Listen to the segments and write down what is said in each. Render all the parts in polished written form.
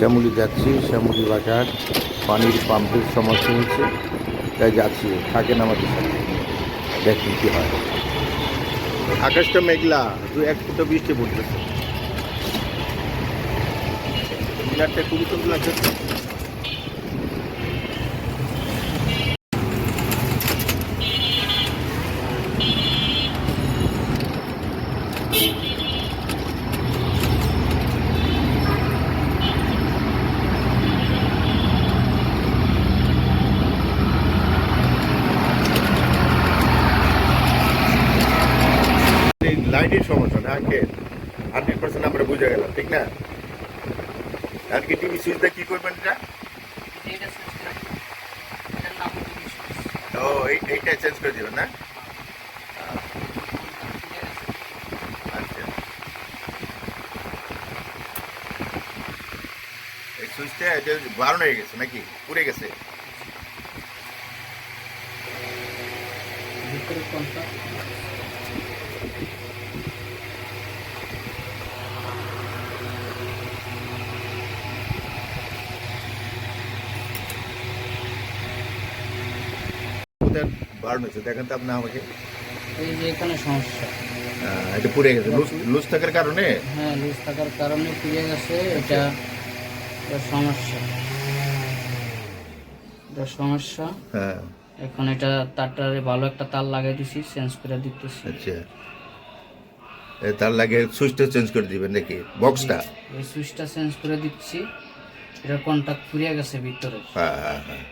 শ্যামলী যাচ্ছি, শ্যামলী বাজার পানির পাম্পের সমস্যা হয়েছে, তাই যাচ্ছি। থাকেন আমাদের সাথে, দেখুন কী হয়। আকাশটা মেঘলা, এক ফুটো বৃষ্টি পড়তেছে। মিনারটা খুবই সুন্দর লাগছে। লাইটের সমস্যা না আজকে 100% আমরা বুঝে গেলাম, ঠিক না? আজকে টিভি সুইচটা কি করবেন? ও এইটা চেঞ্জ করে দেবেন না? আচ্ছা, এই সুইচটা বারণ হয়ে গেছে নাকি পুড়ে গেছে? বারণ হয়েছে দেখেন তো আপনি আমাকে। এই যে এখানে সমস্যা, এটা পুড়ে গেছে লুজ থাকার কারণে। হ্যাঁ, লুজ থাকার কারণে পুড়ে গেছে। এটা সমস্যা, এটা সমস্যা। হ্যাঁ, এখন এটা তারটারে ভালো একটা তার লাগাই দিছি, চেঞ্জ করে দিতেছি। আচ্ছা, তার লাগে সুইচটা চেঞ্জ করে দিবেন নাকি বক্সটা? এই সুইচটা চেঞ্জ করে দিচ্ছি, এটা কন্টাক্ট পুড়ে গেছে ভিতরে। হ্যাঁ হ্যাঁ হ্যাঁ,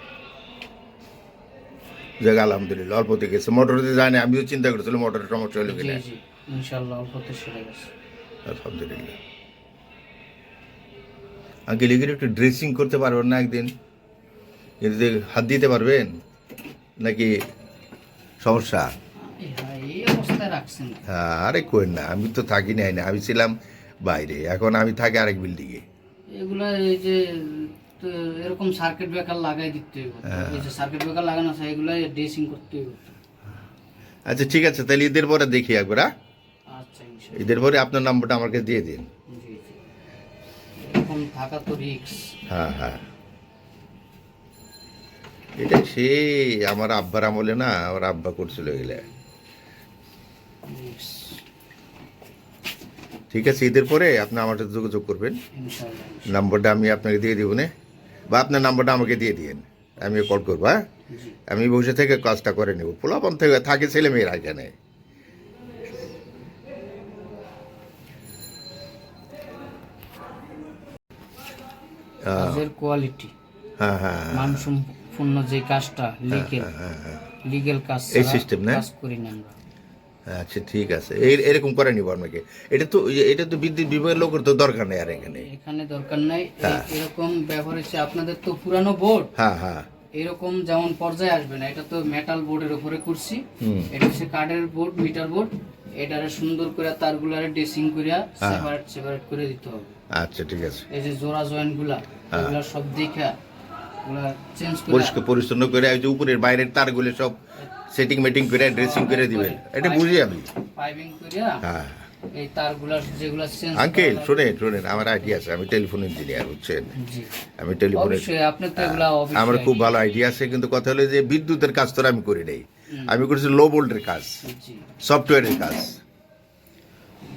যাক আলহামদুলিল্লাহ অল্পতে গেছে। মোটরতে জানি, আমিও চিন্তা করছিলাম মোটরের সমস্যা হলো কিনা। জি, ইনশাআল্লাহ অল্পতে সেরে গেছে, আলহামদুলিল্লাহ। আঙ্কেল এগুলো একটু ড্রেসিং করতে পারবেন না একদিন? এতে হাত দিতে পারবেন নাকি সমস্যা? এই অবস্থায় রাখছেন? হ্যাঁ, আরে কই না, আমি তো থাকি নাই না, আমি ছিলাম বাইরে, এখন আমি থাকি আরেক বিল্ডিংয়ে। এগুলা এই যে তো এরকম সার্কিট ব্রেকার লাগাই দিতে হবে। এই যে সার্কিট ব্রেকার লাগানো আছে, এগুলা ড্রেসিং করতে হবে। আচ্ছা ঠিক আছে, তাহলে ঈদের পরে দেখি একবার। আচ্ছা, ইনশাআল্লাহ ঈদের পরে আপনার নাম্বারটা আমাকে দিয়ে দিন। জি জি, এরকম থাকা তো রিস্ক। হ্যাঁ হ্যাঁ, এটা সে আমার আব্বার আমলে না, আমার আব্বা করছিল এগুলা। ঠিক আছে, ঈদের পরে আপনি আমার সাথে যোগাযোগ করবেন। ইনশাআল্লাহ, নাম্বারটা আমি আপনাকে দিয়ে দিব না, বা আপনার নাম্বারটা আমাকে দিয়ে দিন, আমি কল করবো। হ্যাঁ, জি। আমি বসে থেকে কাজটা করে নেব। পোলাপন থেকে থাকে ছেলে মেয়েরা এখানে। কাজের কোয়ালিটি, হ্যাঁ হ্যাঁ, মানসম্পন্ন যে কাজটা, লিগেল কাজ এই সিস্টেম না? কাজ করি না আমরা। আচ্ছা ঠিক আছে, এরকম করে নিব আপনাকে। এটা তো বিদ্যুৎ বিভাগের লোকের তো দরকার নেই আর এখানে। এখানে দরকার নাই। এরকম ব্যবহার হচ্ছে আপনাদের তো পুরানো বোর্ড। হ্যাঁ হ্যাঁ, এরকম যেমন পর্যায়ে আসবে না, এটা তো মেটাল বোর্ডের উপরে করছি। এটা হচ্ছে কাঠের বোর্ড, মিটার বোর্ড। এটারে সুন্দর করে তারগুলারে ড্রেসিং করে সেপারেট করে দিতে হবে। আচ্ছা ঠিক আছে। এই যে জোড়া জয়েন্ট গুলা, এগুলা সব দেখা ওগুলা চেঞ্জ করে পরিষ্কার পরিচ্ছন্ন করে ওই যে উপরের বাইরের তারগুলো সব সেটিং মেটিং করে ড্রেসিং করে দিবেন, এটা বুঝি আমি। পাইপিং করে হ্যাঁ এই তারগুলা যেগুলা চেঞ্জ। আঙ্কেল শোনেন, আমার আইডিয়া আছে, আমি টেলিফোন ইঞ্জিনিয়ার, বুঝছেন? জি, আমি টেলিফোনে, অবশ্যই আপনি তো এগুলা আমার খুব ভালো আইডিয়া আছে, কিন্তু কথা হলো যে বিদ্যুতের কাজ তো আমি করি নাই, আমি করেছি লো ভোল্টের কাজ, জি, সফটওয়্যারের কাজ।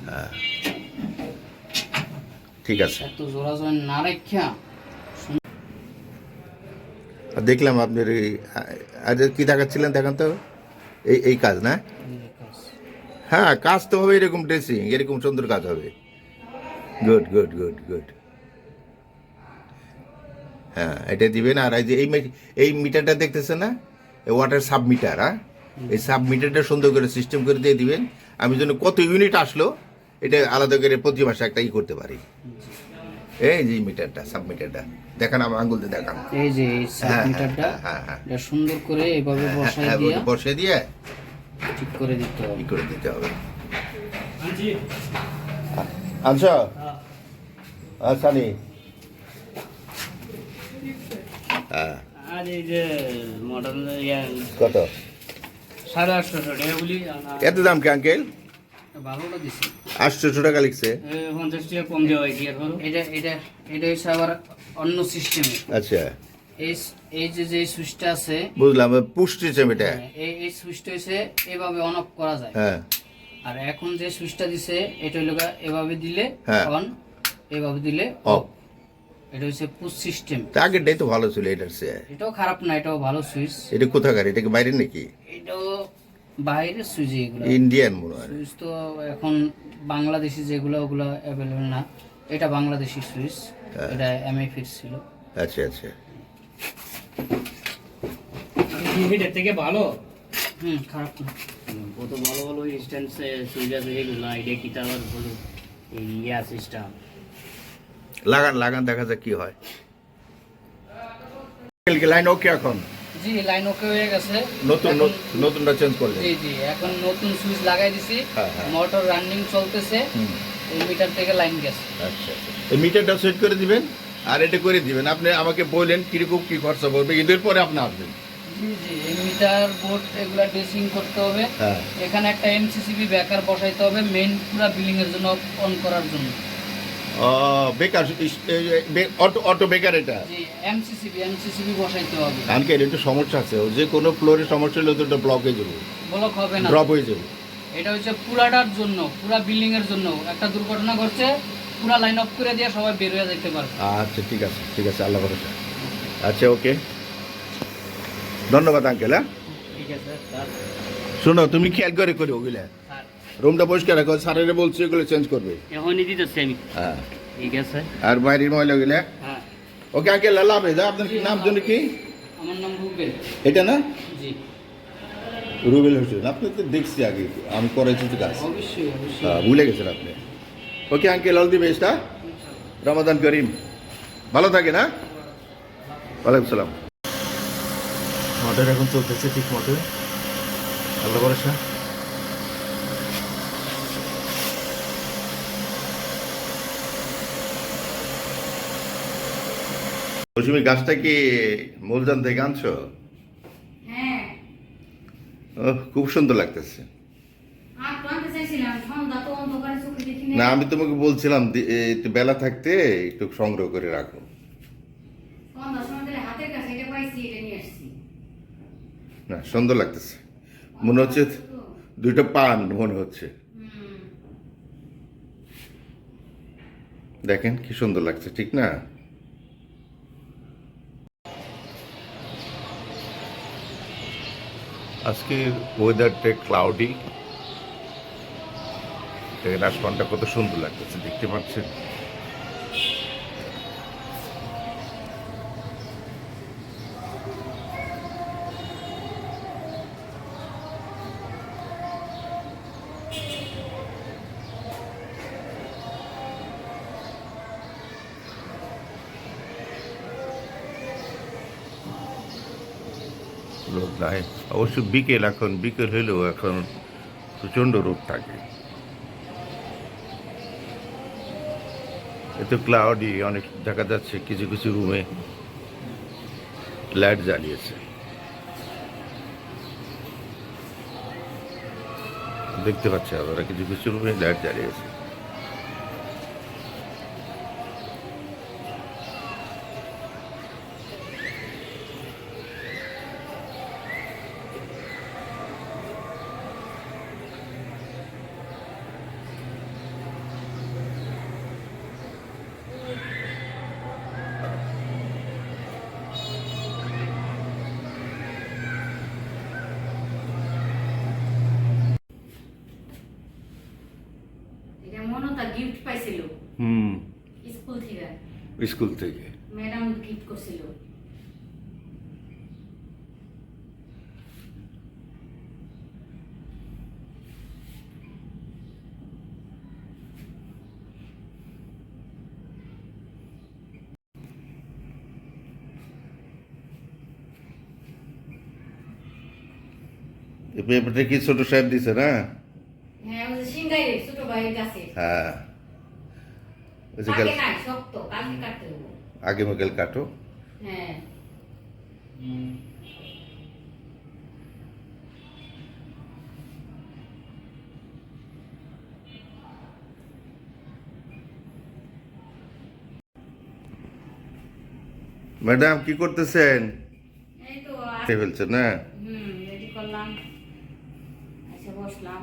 হ্যাঁ ঠিক আছে। এত জোড়া জয়েন্ট না রাখা। দেখলাম আপনার এই কি দেখাচ্ছিলেন, দেখান তো। এই কাজ না? হ্যাঁ, কাজ তো হবে এরকম, ড্রেসিং এরকম সুন্দর কাজ হবে। Good good good good. হ্যাঁ, এটা দিবেন। আর এই যে এই মিটারটা দেখতেছেন না, ওয়াটার সাব মিটার, হ্যাঁ, এই সাব মিটারটা সুন্দর করে সিস্টেম করে দিয়ে দিবেন। আমি যেন কত ইউনিট আসলো এটা আলাদা করে প্রতি মাসে একটা করতে পারি। এই যে মিটারটা, সাব মিটারটা দেখান, আমার আঙ্গুল দিয়ে দেখান। এই যে এই সাব মিটারটা, এটা সুন্দর করে এইভাবে বসিয়ে দিয়ে ঠিক করে দিতে হবে, করে দিতে হবে। আচ্ছা আচ্ছা নি, হ্যাঁ। আর এই যে মডেল কত? 850 টাকা বলি। এত দাম কি আঙ্কেল? ভালোটা দিছি। 800 টাকা লিখছে। 50 টাকা কম দেওয়া হয় কি আর বলো? এটা হচ্ছে আবার অন্য সিস্টেমে। আচ্ছা, এই এই যে সুইচটা আছে, বুঝলাম, পুশ সিস্টেম এটা। এই সুইচটা হচ্ছে এভাবে অন অফ করা যায়। হ্যাঁ, আর এখন যে সুইচটা দিছে এটা হলো এভাবে দিলে হ্যাঁ। অন, এভাবে দিলে অফ। অফ। এটা হচ্ছে পুশ সিস্টেম। আগেরটাই তো ভালো ছিল এটার চেয়ে। এটাও খারাপ না, এটাও ভালো সুইচ। এটা কোথাকার? এটা কি বাইরে নাকি? এটাও বাইরের সুইচ। এগুলো ইন্ডিয়ান মনে হয়। সুইচ তো এখন বাংলাদেশি যেগুলো ওগুলো অ্যাভেলেবেল না। এটা বাংলাদেশি সুইচ, এটা এমআইএফ এর ছিল। আচ্ছা আচ্ছা। এটার থেকে ভালো। খারাপ না। কত ভালো ভালো ইনস্ট্যান্স সুইচ আছে এগুলো, এটা কি তার বলো এই ইয়া সিস্টেম। লাগান দেখা যাক কি হয়। লাইন ওকে এখন? জি, লাইন ওকে হয়ে গেছে। নতুনটা চেঞ্জ করলে? জি, এখন নতুন সুইচ লাগাই দিছি। হ্যাঁ, হ্যাঁ। মোটর রানিং চলতেছে। এই মিটার থেকে লাইন গেছে। আচ্ছা আচ্ছা। এই মিটারটা সেট করে দিবেন আর এটা করে দিবেন। আপনি আমাকে বললেন কিরকম কি খরচা পড়বে, ঈদের পরে আপনি আসবেন। জি, এই মিটার বোর্ড এগুলা ড্রেসিং করতে হবে। হ্যাঁ। এখানে একটা এমসিসিবি ব্যাকার বসাইতে হবে মেইন পুরো বিলিং এর জন্য, অন করার জন্য। বেকার, অটো বেকার এটা। জি, এমসিসিবি বসাইতে হবে। কারণ এর একটু সমস্যা আছে, যে কোনো ফ্লোরে সমস্যা হলে তো এটা ব্লক হয়ে যাবে, ব্লক হবে না, ড্রপ হয়ে যাবে। এটা হচ্ছে পুরাটার জন্য, পুরা বিল্ডিং এর জন্য। একটা দুর্ঘটনা ঘটছে, পুরা লাইন অফ করে দিয়ে সবাই বের হয়ে যেতে পারবে। আচ্ছা ঠিক আছে, ঠিক আছে, আল্লাহ ভরসা। আচ্ছা, ওকে, ধন্যবাদ আঙ্কেল। হ্যাঁ, ঠিক আছে স্যার। শোনো, তুমি খেয়াল করে ওগুলা স্যার, রুমটা পরিষ্কার রাখো। স্যারেরা বলছি এগুলো চেঞ্জ করবে। এখনই দিতেছি আমি। হ্যাঁ, ঠিক আছে। আর বাইরের ময়লা গেলে। হ্যাঁ। ওকে আঙ্কেল, আল্লাহ হাফেজ। আপনার কি নাম জন্য কি? আমার নাম রুবেল। এটা না? জি, রুবেল হোসেন। আপনি তো দেখছি আগে, আমি করেছি তো কাজ। অবশ্যই অবশ্যই। ভুলে গেছেন আপনি। Okay uncle, all the best. Ramadan করিম, ভালো থাকে না? ওয়ালাইকুম সালাম। মোটর এখন চলতেছে ঠিক মতো, আল্লাহ ভরসা। মৌসুমী, গাছটা কি মূলজান থেকে আনছো? হ্যাঁ, খুব সুন্দর লাগতেছে। আর তো আনতে চাইছিলাম, সন্ধ্যা তো অন্ধকারে চোখে দেখি না, আমি তোমাকে বলছিলাম একটু বেলা থাকতে একটু সংগ্রহ করে রাখো। সন্ধ্যার সময় তাহলে হাতের কাছে এটা পাইছি, এটা নিয়ে আসছি। না, সুন্দর লাগতেছে। মনে হচ্ছে দুইটা পান মনে হচ্ছে। হুম, দেখেন কি সুন্দর লাগছে, ঠিক না? আজকে ওয়েদারটা ক্লাউডি, দেখেন আসমানটা কত সুন্দর লাগতেছে, দেখতে পাচ্ছেন? রোদ নাই, অবশ্য বিকেল, এখন বিকেল হলেও এখন প্রচণ্ড রোদ থাকে। এত ক্লাউডি, অনেক দেখা যাচ্ছে কিছু কিছু রুমে লাইট জ্বালিয়েছে, দেখতে পাচ্ছে আপনারা, কিছু কিছু রুমে লাইট জ্বালিয়েছে। এটা মনতা গিফট পাইছিল স্কুল থেকে। স্কুল থেকে ম্যাডাম গিফট করছিল। এই পেপারটা কি ছোট সাহেব দিছে না? হ্যাঁ, ওই যে সিংগাইয়ের ছোট ভাইয়ের কাছে। হ্যাঁ, ওই যে কাকে নাই, শক্ত, কালকে কাটতে হবে। আগামীকাল কাটো। হ্যাঁ, ম্যাডাম কি করতেছেন? এই তো খেয়ে ফেলছেন না? রেডি করলাম, এসে বসলাম।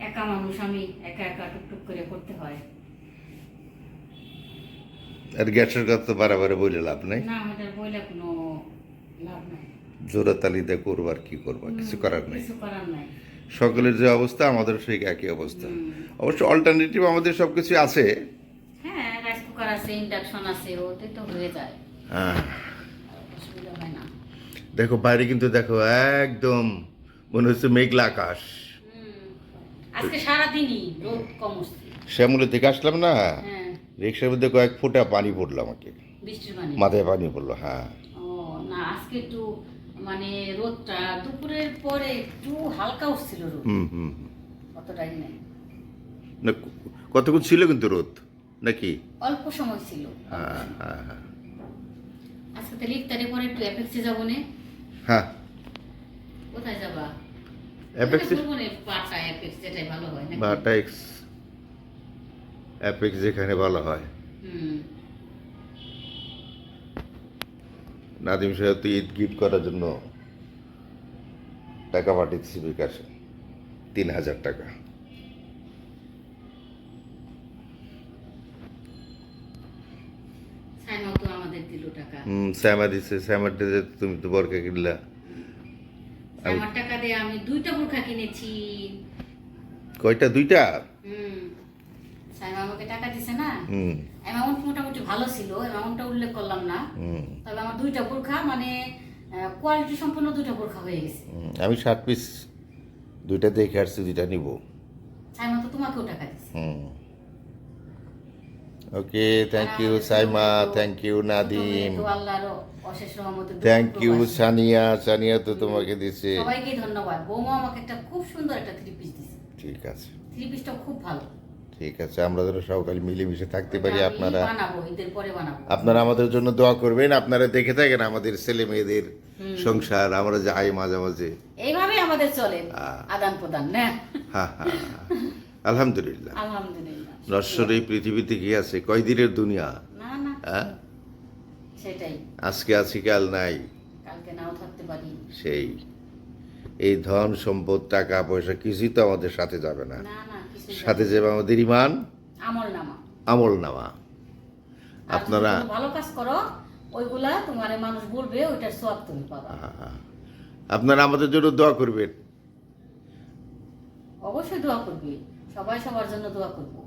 একা মানুষ আমি, একা একা টুকটুক করে করতে হয়। আর গ্যাসের কথা তো বারবার বলে লাভ নাই, না ওটার বইলে কোনো লাভ নাই, জোরাতালিতে করবার কি করবা, কিছু করার নেই। কিছু করার নাই। সকলের যে অবস্থা আমাদের সেই একই অবস্থা। অবশ্য অল্টারনেটিভ আমাদের সবকিছু আছে। হ্যাঁ, রাইস কুকার আছে, ইন্ডাকশন আছে, ওতে তো হয়ে যায়, হ্যাঁ, অসুবিধা হয় না। দেখো বাইরে কিন্তু দেখো একদম মনে হচ্ছে মেঘলা আকাশ। আজকে সারাদিনই রোদ কম হচ্ছে। শ্যামলি থেকে আসলাম না, হ্যাঁ, রিক্সার মধ্যে কয়েক ফোঁটা পানি পড়লো আমাকে, বৃষ্টির পানি। মাথায় পানি পড়লো। হ্যাঁ, ও না, আজকে একটু মানে রোদটা দুপুরের পরে একটু হালকা উঠছিল রোদ, হুম হুম হুম। অতটাই নাই, না কতক্ষণ ছিল কিন্তু রোদ নাকি? অল্প সময় ছিল। হ্যাঁ হ্যাঁ হ্যাঁ আজকে তাহলে ইফতারের পরে একটু অ্যাপেক্সে যাবো না? হ্যাঁ। কোথায় যাবা? অ্যাপেক্সে বলবো না, পাটা অ্যাপেক্স যেটাই ভালো হয় নাকি? বা ট্যাক্স অ্যাপেক্স যেখানে ভালো হয়। হুম, নাদিম সাহেব তো ঈদ গিফট করার জন্য টাকা পাঠিয়েছি বিকাশে, 3,000 টাকা। সাইমা তো আমাদের দিল টাকা। শ্যামা দিছে, শ্যামার দিতে তুমি তো বরকা কিনলা। আমার টাকা দিয়ে আমি 2টা বোরখা কিনেছি। কয়টা? 2টা? সাইমা আমাকে টাকা দিছে না, হুম অ্যামাউন্ট মোটামুটি ভালো ছিল, অ্যামাউন্টটা উল্লেখ করলাম না। হুম তবে আমার 2টা বোরখা মানে কোয়ালিটি সম্পন্ন 2টা বোরখা হয়ে গেছে। আমি 60 পিস 2টা দেখে আসছি, 2টা নিব। সাইমা তো তোমাকেও টাকা দিছে। Okay, thank you Saima, thank you Nadeem, তো আল্লাহর অশেষ রহমতে থ্যাংক ইউ প্রবাসী। সানিয়া, সানিয়া তো তোমাকে দিছে। সবাইকে ধন্যবাদ। বৌমা আমাকে একটা খুব সুন্দর একটা 3 পিস দিছে। ঠিক আছে 3 পিসটা খুব ভালো। ঠিক আছে, আমরা যেন সকালে মিলেমিশে থাকতে পারি। ওটা আমি আপনারা বানাবো, ঈদের পরে বানাবো। আপনারা আমাদের জন্য দোয়া করবেন। আপনারা দেখে থাকেন আমাদের ছেলে মেয়েদের সংসার, আমরা যাই মাঝে মাঝে। এইভাবেই আমাদের চলে হ্যাঁ। আদান প্রদান না। হ্যাঁ হ্যাঁ আলহামদুলিল্লাহ। আলহামদুলিল্লাহ। নশ্বর এই পৃথিবীতে কি আছে, কয় দিনের দুনিয়া। না না, হ্যাঁ, সেটাই, আজকে আছি কাল নাই, কালকে নাও থাকতে পারি। সেই এই ধন সম্পদ টাকা পয়সা কিছুই তো আমাদের সাথে যাবে না। না না, কিছু সাথে যাবে আমাদের ইমান, আমল নামা। আমল নামা। আর আপনারা যদি কোনো ভালো কাজ করো, ওইগুলা তোমার মানুষ বলবে, ওইটার সওয়াব তুমি পাবা। আপনারা আমাদের জন্য দোয়া করবেন। অবশ্যই দোয়া করবে, সবাই সবার জন্য দোয়া করবো।